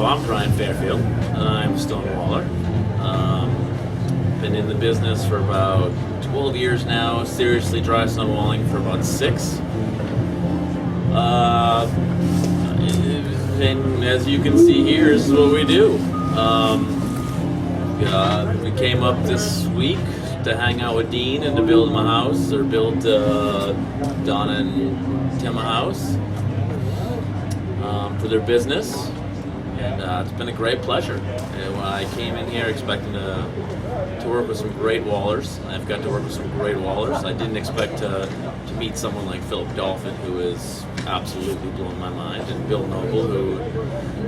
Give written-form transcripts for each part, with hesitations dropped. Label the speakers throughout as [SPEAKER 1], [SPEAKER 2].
[SPEAKER 1] So I'm Brian Fairfield. I'm a stonewaller. Been in the business for about 12 years now. Seriously dry stonewalling for about 6. And as you can see here, this is what we do. We came up this week to hang out with Dean and to build him a house, or build Donna and Tim a house for their business. And it's been a great pleasure. And I came in here expecting to work with some great wallers. I've got to work with some great wallers. I didn't expect to meet someone like Philip Dolphin, who is absolutely blowing my mind, and Bill Noble, who,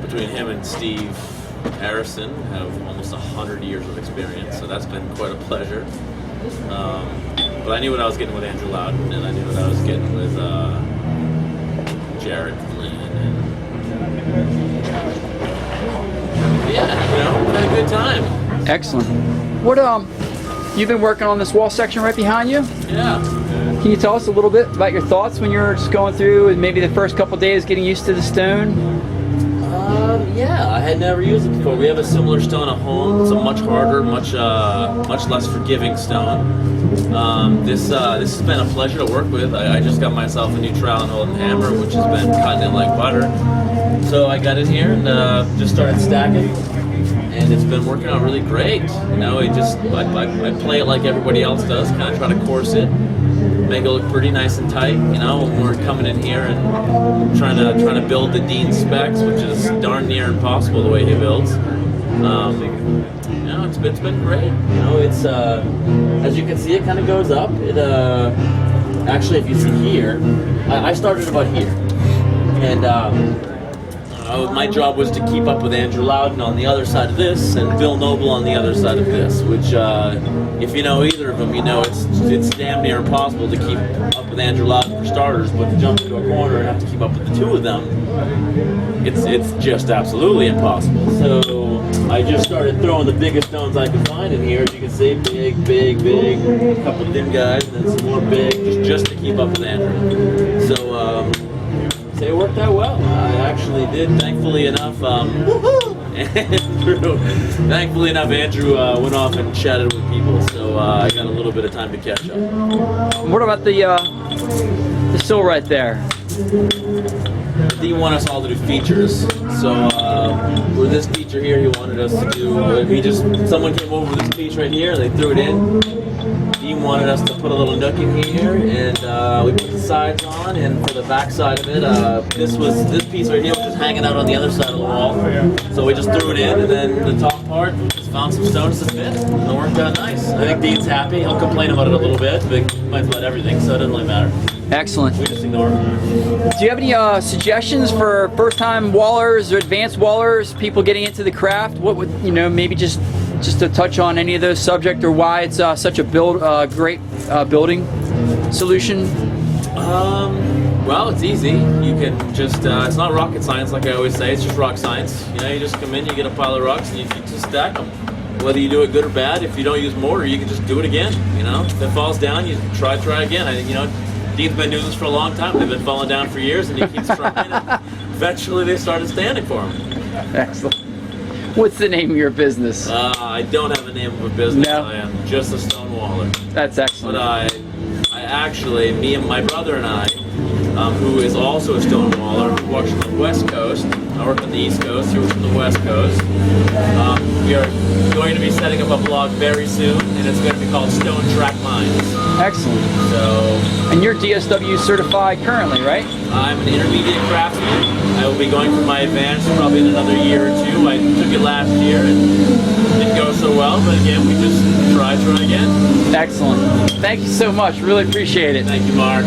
[SPEAKER 1] between him and Steve Harrison, have almost 100 years of experience. So that's been quite a pleasure. But I knew what I was getting with Andrew Loudon, and I knew what I was getting with Jared Flynn. Yeah, had a good time.
[SPEAKER 2] Excellent. What you've been working on this wall section right behind you?
[SPEAKER 1] Yeah.
[SPEAKER 2] Can you tell us a little bit about your thoughts when you're just going through and maybe the first couple days getting used to the stone?
[SPEAKER 1] Yeah, I had never used it before. We have a similar stone at home. It's a much harder, much less forgiving stone. This has been a pleasure to work with. I just got myself a new trowel and holding hammer, which has been cutting it like butter. So I got in here and just started stacking, and it's been working out really great. I play it like everybody else does, kind of try to course it, make it look pretty nice and tight. When we're coming in here and trying to build the Dean specs, which is darn near impossible the way he builds. It's been great. It's as you can see, it kind of goes up. It actually, if you see here, I started about here, and my job was to keep up with Andrew Loudon on the other side of this, and Bill Noble on the other side of this, which, if you know either of them, it's damn near impossible to keep up with Andrew Loudon for starters, but to jump into a corner and have to keep up with the two of them, it's just absolutely impossible. So I just started throwing the biggest stones I could find in here. As you can see, big, a couple of thin guys, and then some more big, just to keep up with Andrew. So, it worked out well. I actually did, thankfully enough. Andrew went off and chatted with people, so I got a little bit of time to catch up.
[SPEAKER 2] What about the sill right there?
[SPEAKER 1] He wanted us all to do features. So for this feature here, he wanted us to do. Someone came over with this piece right here, and they threw it in. Dean wanted us to put a little nook in here, and we put the sides on, and for the back side of it, this piece right here was just hanging out on the other side of the wall. So we just threw it in, and then the top part, just found some stones to fit, and it worked out nice. I think Dean's happy. He'll complain about it a little bit, but he might let everything, so it doesn't really matter.
[SPEAKER 2] Excellent.
[SPEAKER 1] We just ignore it.
[SPEAKER 2] Do you have any suggestions for first-time wallers or advanced wallers, people getting into the craft? What would, maybe just to touch on any of those subjects, or why it's such a great building solution?
[SPEAKER 1] Well, it's easy. You can just, it's not rocket science like I always say, it's just rock science. You just come in, you get a pile of rocks, and you just stack them. Whether you do it good or bad, if you don't use mortar, you can just do it again. If it falls down, you try again. Dean's been doing this for a long time. They've been falling down for years, and he keeps trying, and eventually they started standing for him.
[SPEAKER 2] Excellent. What's the name of your business?
[SPEAKER 1] I don't have a name of a business.
[SPEAKER 2] No.
[SPEAKER 1] I am just a stonewaller.
[SPEAKER 2] That's excellent.
[SPEAKER 1] But I actually, me and my brother and I, who is also a stonewaller, who works on the West Coast. I work on the East Coast, he works on the West Coast. We are going to be setting up a blog very soon, and it's going to be called Stone Track Mines.
[SPEAKER 2] Excellent.
[SPEAKER 1] So,
[SPEAKER 2] and you're DSW certified currently, right?
[SPEAKER 1] I'm an intermediate craftsman. I will be going for my advanced probably in another year or two. I took it last year and didn't go so well, but again, we just try again.
[SPEAKER 2] Excellent. Thank you so much. Really appreciate it.
[SPEAKER 1] Thank you, Mark.